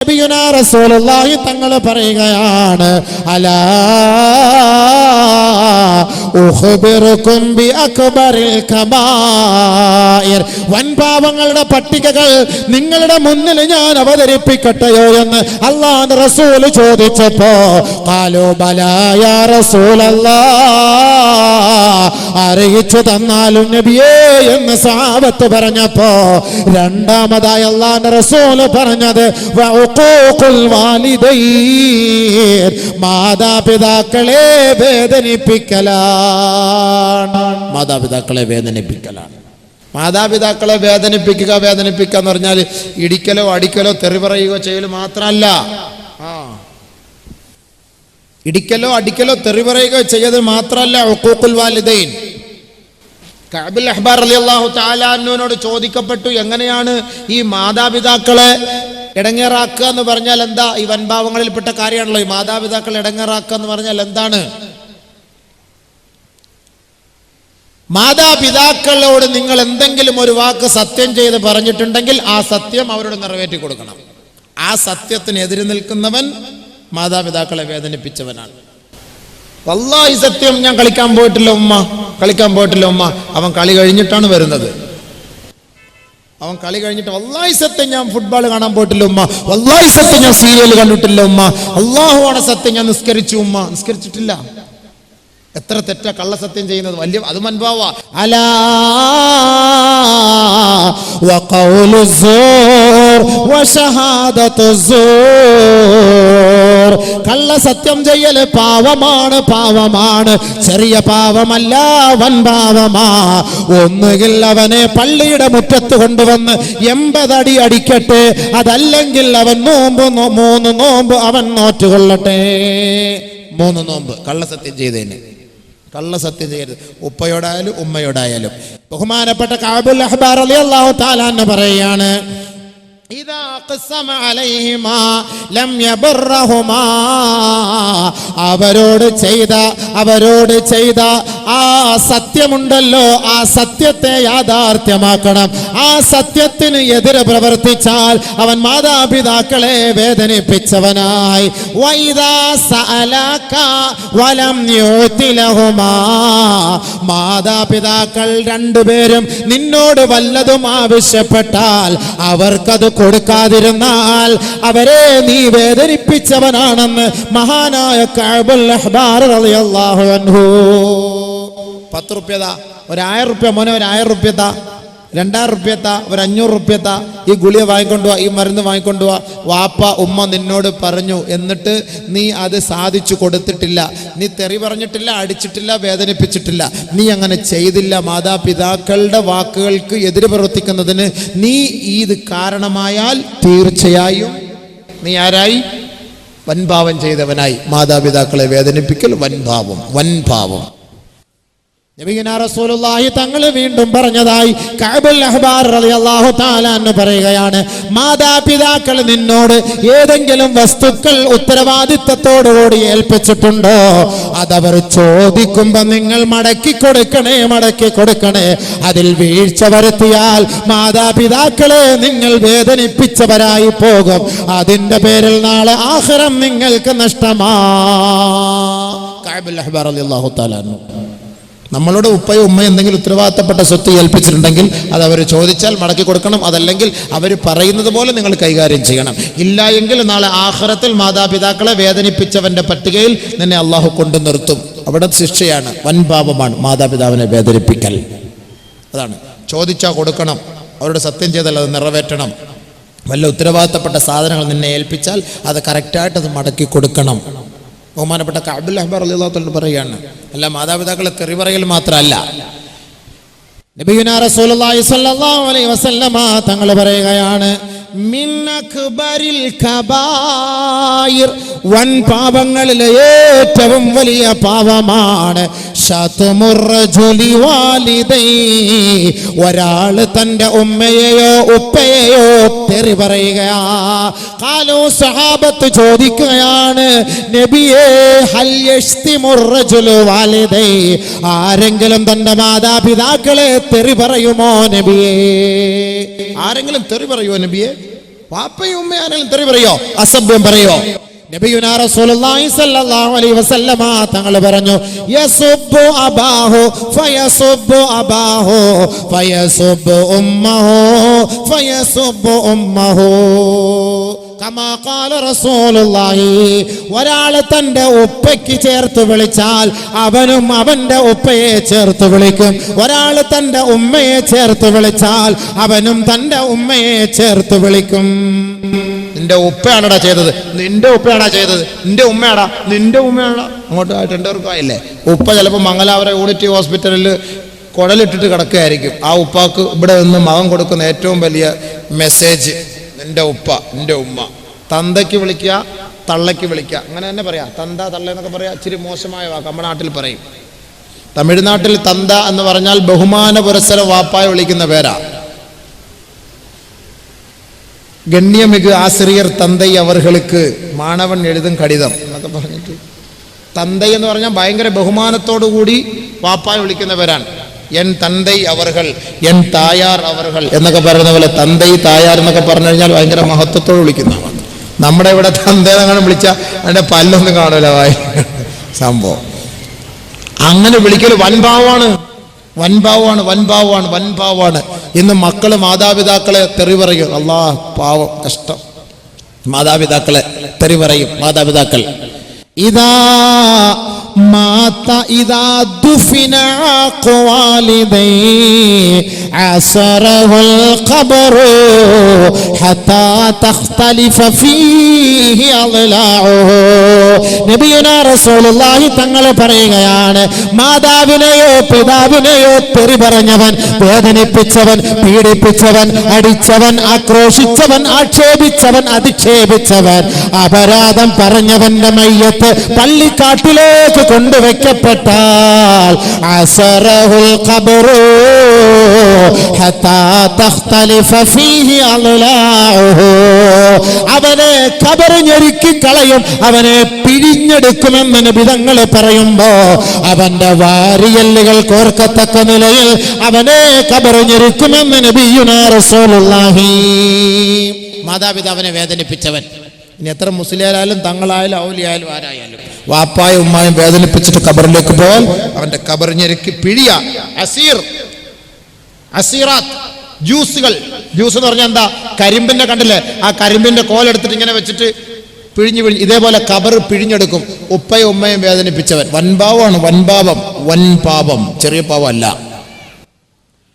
നബിയുനാ റസൂലുള്ളാഹി തങ്ങൾ പറയുകയാണ്, അലാ ഉഖ്ബിറുകും ബി അക്ബറിൽ കബായിർ, വൻപാപങ്ങളുടെ പട്ടികകൾ നിങ്ങളുടെ മുന്നിൽ ഞാൻ അവതരിപ്പിക്കട്ടെയോ എന്ന് അല്ലാഹുവിന്റെ റസൂൽ ചോദിച്ചപ്പോ ഖാലൂ ബലാ യാ റസൂലല്ലാഹ്, അറിയിച്ചു തന്നാലും നബിയേ എന്ന് സഹാബത്ത് പറഞ്ഞപ്പോ രണ്ടാമതായി അല്ലാഹുവിന്റെ റസൂൽ പറഞ്ഞത് മാതാപിതാക്കളെ വേദനിപ്പിക്കലാണ്. മാതാപിതാക്കളെ വേദനിപ്പിക്കലാണ്. മാതാപിതാക്കളെ വേദനിപ്പിക്കുക എന്ന് പറഞ്ഞാൽ ഇടിക്കലോ അടിക്കലോ തെറി പറയുകയോ ചെയ്യലോ മാത്രമല്ല. ഇടിക്കലോ അടിക്കലോ തെറി പറയുകയോ ചെയ്യത് മാത്രമല്ല ഉഖൂഖുൽ വാലിദൈൻ. കഅബുൽ അഹ്ബാർ റളിയല്ലാഹു തആല അൻഹുവിനോട് ചോദിക്കപ്പെട്ടു, എങ്ങനെയാണ് ഈ മാതാപിതാക്കളെ ഇടങ്ങേറാക്കുക എന്ന് പറഞ്ഞാൽ എന്താ? ഈ വൻപാവങ്ങളിൽപ്പെട്ട കാര്യമാണല്ലോ ഈ മാതാപിതാക്കളെ ഇടങ്ങേറാക്കുക എന്ന് പറഞ്ഞാൽ എന്താണ്? മാതാപിതാക്കളോട് നിങ്ങൾ എന്തെങ്കിലും ഒരു വാക്ക് സത്യം ചെയ്ത് പറഞ്ഞിട്ടുണ്ടെങ്കിൽ ആ സത്യം അവരോട് നിറവേറ്റി കൊടുക്കണം. ആ സത്യത്തിന് എതിര് നിൽക്കുന്നവൻ മാതാപിതാക്കളെ വേദനിപ്പിച്ചവനാണ്. വല്ലാഹി സത്യം, ഞാൻ കളിക്കാൻ പോയിട്ടില്ല ഉമ്മ. അവൻ കളി കഴിഞ്ഞിട്ടാണ് വരുന്നത്. അവൻ കളി കഴിഞ്ഞിട്ട് വല്ലാഹി സത്യം ഞാൻ ഫുട്ബോൾ കാണാൻ പോയിട്ടില്ല ഉമ്മ, വല്ലാഹി സത്യം ഞാൻ സീരിയൽ കണ്ടിട്ടില്ല ഉമ്മ, അല്ലാഹുവാണ് സത്യം ഞാൻ നിസ്കരിച്ചു ഉമ്മ. നിസ്കരിച്ചിട്ടില്ല. എത്ര തെറ്റാ കള്ളസത്യം ചെയ്യുന്നത്. വലിയ അത് മൻപാവ. അലാ വഖൗലു സൂർ വശഹാദതു സൂർ, കള്ളസത്യം ചെയ്യല് പാവമാണ്. ചെറിയ പാവമല്ല, വൻപാവമാ. ഒന്നുകിൽ അവനെ പള്ളിയുടെ മുറ്റത്ത് കൊണ്ടുവന്ന് 80 അടി അടിക്കട്ടെ, അതല്ലെങ്കിൽ അവൻ 3 നോമ്പ് അവൻ നോറ്റുകൊള്ളട്ടെ. 3 നോമ്പ് കള്ളസത്യം ചെയ്തതിന്. കള്ളസത്യം ചെയ്യരുത്, ഉപ്പയോടായാലും ഉമ്മയോടായാലും. ബഹുമാനപ്പെട്ട കഅബുൽ അഹ്ബാർ റളിയല്ലാഹു തആല അൻഹു പറയാണ്, ഇദാ ഖസമ അലൈഹിമാ ലം യബറഹുമാ, അവരോട് ചെയ്ത ആ സത്യമുണ്ടല്ലോ, ആ സത്യത്തെ യാഥാർത്ഥ്യമാക്കണം. ആ സത്യത്തിന് എതിരെ പ്രവർത്തിച്ചാൽ അവൻ മാതാപിതാക്കളെ വേദനിപ്പിച്ചവനായി. വൈദാ സഅലക വലം യുതി ലഹുമാ, മാതാപിതാക്കൾ രണ്ടുപേരും നിന്നോട് വല്ലതും ആവശ്യപ്പെട്ടാൽ അവർക്കത് കൊടുക്കാതിരുന്നാൽ അവരെ നീ വേദനിപ്പിച്ചവനാണെന്ന് മഹാനായ കഅബുൽ അഹ്ബാർ റളിയല്ലാഹു അൻഹു. 10 റുപ്യ, ഒരു 1000 റുപ്യ മോനെ, ഒരു 1000 റുപ്യ, 2000 റുപ്യ, ഒരു 500 റുപ്യ, ഈ ഗുളിക വാങ്ങിക്കൊണ്ടുവാ, ഈ മരുന്ന് വാങ്ങിക്കൊണ്ടുവാ. വാപ്പ ഉമ്മ നിന്നോട് പറഞ്ഞു, എന്നിട്ട് നീ അത് സാധിച്ചു കൊടുത്തിട്ടില്ല. നീ തെറി പറഞ്ഞിട്ടില്ല, അടിച്ചിട്ടില്ല, വേദനിപ്പിച്ചിട്ടില്ല. നീ അങ്ങനെ ചെയ്തില്ല. മാതാപിതാക്കളുടെ വാക്കുകൾക്ക് എതിര് പ്രവർത്തിക്കുന്നതിന് നീ ഇത് കാരണമായാൽ തീർച്ചയായും നീ ആരായി? വൻപാവം ചെയ്തവനായി. മാതാപിതാക്കളെ വേദനിപ്പിക്കൽ വൻപാവം. നബിയുനാ റസൂലുള്ളാഹി തങ്ങൾ വീണ്ടും പറഞ്ഞതായി കഅബുൽ അഹ്ബാർ റളിയല്ലാഹു തആല അൻഹു പറയുകയാണ്, മാതാപിതാക്കൾ നിന്നോട് ഏതെങ്കിലും വസ്തുക്കൾ ഉത്തരവാദിത്തത്തോടുകൂടി ഏൽപ്പിച്ചിട്ടുണ്ടോ, അതവർ ചോദിക്കുമ്പോൾ നിങ്ങൾ മടക്കി കൊടുക്കണേ. അതിൽ വീഴ്ച വരുത്തിയാൽ മാതാപിതാക്കളെ നിങ്ങൾ വേദനിപ്പിച്ചവരായി പോകും. അതിന്റെ പേരിൽ നാളെ ആഖിറം നിങ്ങൾക്ക് നഷ്ടമാ. കഅബുൽ അഹ്ബാർ റളിയല്ലാഹു തആല അൻഹു. നമ്മളോട് ഉപ്പയോ ഉമ്മയോ എന്തെങ്കിലും ഉത്തരവാദിത്തപ്പെട്ട സ്വത്ത് ഏൽപ്പിച്ചിട്ടുണ്ടെങ്കിൽ അത് അവർ ചോദിച്ചാൽ മടക്കി കൊടുക്കണം. അതല്ലെങ്കിൽ അവർ പറയുന്നത് പോലെ നിങ്ങൾ കൈകാര്യം ചെയ്യണം. ഇല്ല എങ്കിൽ നാളെ ആഖിറത്തിൽ മാതാപിതാക്കളെ വേദനിപ്പിച്ചവന്റെ പട്ടികയിൽ നിന്നെ അള്ളാഹു കൊണ്ടു നിർത്തും. അവിടെ ശിക്ഷയാണ്, വൻപാപമാണ് മാതാപിതാവിനെ വേദനിപ്പിക്കൽ. അതാണ്. ചോദിച്ചാൽ കൊടുക്കണം, അവരോട് സത്യം ചെയ്താൽ അത് നിറവേറ്റണം. വല്ല ഉത്തരവാദിത്തപ്പെട്ട സാധനങ്ങൾ നിന്നെ ഏൽപ്പിച്ചാൽ അത് കറക്റ്റായിട്ട് അത് മടക്കി കൊടുക്കണം. ബഹുമാനപ്പെട്ട കഅബുൽ അഹ്ബാർ റളിയല്ലാഹു തആല പറയുകയാണ്, അല്ല മാതാപിതാക്കളെ തെറി പറയൽ മാത്രമല്ല. നബിയുനാ റസൂലുള്ളാഹി സ്വല്ലല്ലാഹു അലൈഹി വസല്ലമ തങ്ങൾ പറയുകയാണ്, മിൻ അക്ബറിൽ കബായിർ, വൻ പാപങ്ങളിലെ ഏറ്റവും വലിയ പാപമാണ് ശത്മുർ റജുലി വാലിദൈ, ഒരാൾ തന്റെ ഉമ്മയെയോ ഉപ്പയെയോ തെറി പറയുക. ഖാലൂ, സഹാബത്ത് ചോദിക്കുകയാണ്, നബിയേ ഹൽ യശ്തിമുർ റജുലു വാലിദൈ, ആരെങ്കിലും തന്റെ മാതാപിതാക്കളെ തെറി പറയുമോ നബിയേ? ആരെങ്കിലും തെറി പറയുമോ നബിയേ? വാപ്പയും ഉമ്മയാണെങ്കിലും തെറി പറയോ, അസഭ്യം പറയോ? നബിയുനാ റസൂലുള്ളാഹി സ്വല്ലല്ലാഹു അലൈഹി വസല്ലമ തങ്ങൾ പറഞ്ഞു, യസുബ്ബു അബാഹു ഫയസുബ്ബു അബാഹു ഫയസുബ്ബു ഉമ്മഹു ഫയസുബ്ബു ഉമ്മഹു കമാ ഖാല റസൂലുള്ളാഹി. ഒരാൾ തന്റെ ഉപ്പയ്ക്ക് ചേർത്ത് വിളിച്ചാൽ അവനും അവന്റെ ഉപ്പയെ ചേർത്ത് വിളിക്കും. ഒരാൾ തന്റെ ഉമ്മയെ ചേർത്ത് വിളിച്ചാൽ അവനും തന്റെ ഉമ്മയെ ചേർത്ത് വിളിക്കും. നിന്റെ ഉപ്പയാണടാ ചെയ്തത്, നിന്റെ ഉപ്പയാണാ ചെയ്തത്, നിന്റെ ഉമ്മയാടാ, നിന്റെ ഉമ്മയാടാ, അങ്ങോട്ട് രണ്ടുപേർക്കായില്ലേ? ഉപ്പ ചിലപ്പോൾ മംഗലാപുരം യൂണിറ്റി ഹോസ്പിറ്റലിൽ കുടലിട്ടിട്ട് കിടക്കുകയായിരിക്കും. ആ ഉപ്പാക്ക് ഇവിടെ നിന്ന് മകൻ കൊടുക്കുന്ന ഏറ്റവും വലിയ മെസ്സേജ്, നിന്റെ ഉപ്പ നിന്റെ ഉമ്മ. തന്തയ്ക്ക് വിളിക്കുക, തള്ളയ്ക്ക് വിളിക്കുക, അങ്ങനെ തന്നെ പറയാം. തന്ത തള്ള എന്നൊക്കെ പറയാം, ഇച്ചിരി മോശമായ വാക്ക് നമ്മുടെ നാട്ടിൽ പറയും. തമിഴ്നാട്ടിൽ തന്ത എന്ന് പറഞ്ഞാൽ ബഹുമാന പുരസ്സരം വാപ്പായ വിളിക്കുന്ന പേരാ. ഗണ്യമിகு ആസിரியർ തന്തൈ അവർക്ക് മാണവൻ എഴുതും കടിതം എന്നൊക്കെ പറഞ്ഞിട്ട്, തന്തൈ എന്ന് പറഞ്ഞാൽ ഭയങ്കര ബഹുമാനത്തോടു കൂടി വാപ്പായ വിളിക്കുന്ന പേരാണ്. എൻ തന്തൈ അവർകൾ, എൻ തായാർ അവർകൾ എന്നൊക്കെ പറയുന്ന പോലെ തന്തൈ തായാർ എന്നൊക്കെ പറഞ്ഞു കഴിഞ്ഞാൽ ഭയങ്കര മഹത്വത്തോട് വിളിക്കുന്നതാണ്. നമ്മുടെ ഇവിടെ തന്തേനങ്ങനെ വിളിച്ചാൽ അതിൻ്റെ പല്ലൊന്നും കാണൂല വായി സംഭവം. അങ്ങനെ വിളിക്കൽ വൻഭാവമാണ്, വൻഭാവമാണ്, വൻഭാവമാണ്, വൻഭാവമാണ്. ഇന്ന് മക്കള് മാതാപിതാക്കളെ തെറി പറയും. അല്ലാ, പാവം, കഷ്ടം. മാതാപിതാക്കളെ തെറി പറയും. മാതാപിതാക്കൾ ഇതാ മാത ഇദാ ദുഫിന ഖവാലിദൈ അസറഹുൽ ഖബറു ഹത്താ തഖ്തലിഫ ഫീഹി അളലാഉഹു. നബിയുനാ റസൂലുള്ളാഹി തങ്ങൾ പറയുകയാണ്, മാതാവിനെയോ പിതാവിനെയോ തെറി പറഞ്ഞവൻ, വേദനിപ്പിച്ചവൻ, പീഡിപ്പിച്ചവൻ, അടിച്ചവൻ, ആക്രോശിച്ചവൻ, ആക്ഷേപിച്ചവൻ, അധിക്ഷേപിച്ചവൻ, അപരാധം പറഞ്ഞവന്റെ മയ്യത്ത് പള്ളിക്കാട്ടിലേക്ക് കൊണ്ടുവയ്ക്കപ്പെട്ടാൽ അസറഹുൽ ഖബറു ഹത്താ തഖ്തലിഫ ഫീഹി അളലാഉഹു, അവനെ ഖബർ ഞെരുക്കി കളയും, അവനെ പിഴിഞ്ഞെടുക്കുമെന്ന് നബി തങ്ങൾ പറയുമ്പോ അവന്റെ വാരിയല്ലുകൾ കോർക്കത്തക്ക നിലയിൽ അവനെ ഖബർ ഞെരുക്കുമെന്ന് നബിയുനാ റസൂലുള്ളാഹി. മാതാപിതാവിനെ വേദനിപ്പിച്ചവൻ, ഇനി എത്ര മുസ്ലിയായാലും തങ്ങളായാലും ഔലിയായാലും ആരായാലും, വാപ്പായും ഉമ്മായും വേദനിപ്പിച്ചിട്ട് ഖബറിലേക്ക് പോയാൽ അവന്റെ ഖബർ ഞെരുക്കി പിഴിയ. അസീറാത്ത്, ജ്യൂസുകൾ. ജ്യൂസ് എന്ന് പറഞ്ഞാൽ എന്താ? കരിമ്പിന്റെ കണ്ടില്ലേ, ആ കരിമ്പിന്റെ കോലെടുത്തിട്ട് ഇങ്ങനെ വെച്ചിട്ട് പിഴിഞ്ഞ് ഇതേപോലെ ഖബർ പിഴിഞ്ഞെടുക്കും. ഉപ്പയും ഉമ്മയും വേദനിപ്പിച്ചവൻ വൻപാവമാണ്. വൻപാപം, വൻപാപം, ചെറിയ പാവം അല്ല.